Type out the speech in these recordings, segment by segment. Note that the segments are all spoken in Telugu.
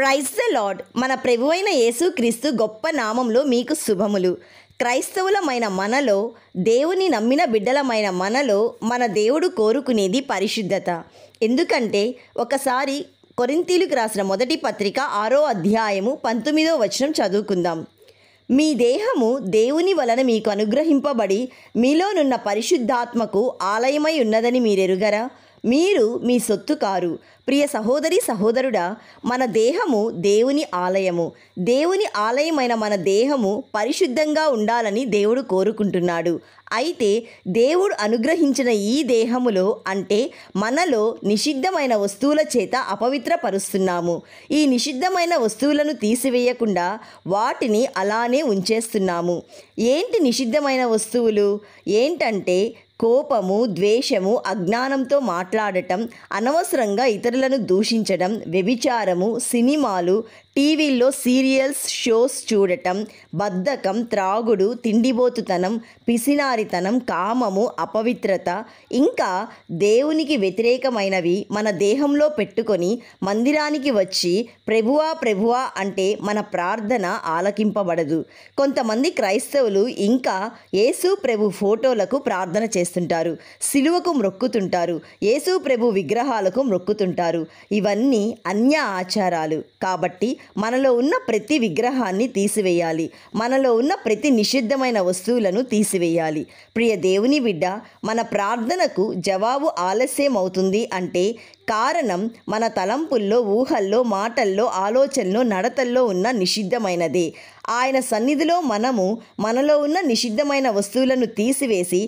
Praise the lord. మన ప్రభువైన యేసుక్రీస్తు గొప్ప నామంలో మీకు శుభములు. క్రైస్తవులమైన మనలో, దేవుని నమ్మిన బిడ్డలమైన మనలో మన దేవుడు కోరుకునేది పరిశుద్ధత. ఎందుకంటే ఒకసారి కొరింథీయులకు రాసిన మొదటి పత్రిక 6వ అధ్యాయము 19వ వచనం చదువుకుందాం. మీ దేహము దేవుని వలన మీకు అనుగ్రహింపబడి మీలోనున్న పరిశుద్ధాత్మకు ఆలయమై ఉన్నదని మీరెరుగరా? మీరు మీ సొత్తు కారు. ప్రియ సహోదరి సహోదరుడా, మన దేహము దేవుని ఆలయము. దేవుని ఆలయమైన మన దేహము పరిశుద్ధంగా ఉండాలని దేవుడు కోరుకుంటున్నాడు. అయితే దేవుడు అనుగ్రహించిన ఈ దేహములో అంటే మనలో నిషిద్ధమైన వస్తువుల చేత అపవిత్రపరుస్తున్నాము. ఈ నిషిద్ధమైన వస్తువులను తీసివేయకుండా వాటిని అలానే ఉంచేస్తున్నాము. ఏంటి నిషిద్ధమైన వస్తువులు? ఏంటంటే కోపము, ద్వేషము, అజ్ఞానంతో మాట్లాడటం, అనవసరంగా ఇతరులను దూషించడం, వ్యభిచారము, సినిమాలు, టీవీల్లో సీరియల్స్ షోస్ చూడటం, బద్ధకం, త్రాగుడు, తిండిబోతుతనం, పిసినారితనం, కామము, అపవిత్రత, ఇంకా దేవునికి వ్యతిరేకమైనవి మన దేహంలో పెట్టుకొని మందిరానికి వచ్చి ప్రభువా ప్రభువా అంటే మన ప్రార్థన ఆలకింపబడదు. కొంతమంది క్రైస్తవులు ఇంకా యేసు ప్రభు ఫోటోలకు ప్రార్థన చేస్తుంటారు, సిలువకు మ్రొక్కుతుంటారు, యేసు ప్రభు విగ్రహాలకు మ్రొక్కుతుంటారు. ఇవన్నీ అన్య ఆచారాలు. కాబట్టి మనలో ఉన్న ప్రతి విగ్రహాన్ని తీసివేయాలి. మనలో ఉన్న ప్రతి నిషిద్ధమైన వస్తువులను తీసివేయాలి. ప్రియ దేవుని బిడ్డ, మన ప్రార్థనకు జవాబు ఆలస్యం అవుతుంది అంటే కారణం మన తలంపుల్లో, ఊహల్లో, మాటల్లో, ఆలోచనలో, నడతల్లో ఉన్న నిషిద్ధమైనదే. ఆయన సన్నిధిలో మనలో ఉన్న నిషిద్ధమైన వస్తువులను తీసివేసి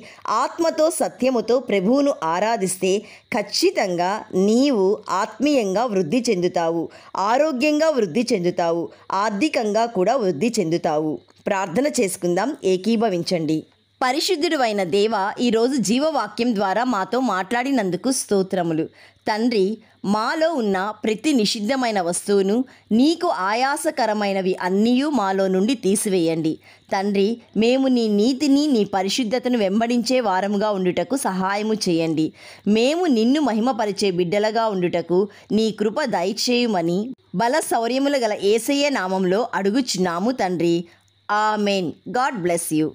ఆత్మతో సత్యముతో ప్రభువును ఆరాధిస్తే ఖచ్చితంగా నీవు ఆత్మీయంగా వృద్ధి చెందుతావు, ఆరోగ్యంగా వృద్ధి చెందుతావు, ఆర్థికంగా కూడా వృద్ధి చెందుతావు. ప్రార్థన చేసుకుందాం, ఏకీభవించండి. పరిశుద్ధుడు అయిన దేవ, ఈరోజు జీవవాక్యం ద్వారా మాతో మాట్లాడినందుకు స్తోత్రములు. తండ్రి, మాలో ఉన్న ప్రతి నిషిద్ధమైన వస్తువును, నీకు ఆయాసకరమైనవి అన్నీ మాలో నుండి తీసివేయండి. తండ్రి, మేము నీ నీతిని, నీ పరిశుద్ధతను వెంబడించే వారముగా ఉండుటకు సహాయము చేయండి. మేము నిన్ను మహిమపరిచే బిడ్డలుగా ఉండుటకు నీ కృప దయచేయుమని బల శౌర్యములు గల యేసయ్య నామంలో అడుగుచున్నాము తండ్రి. ఆమెన్. God bless you.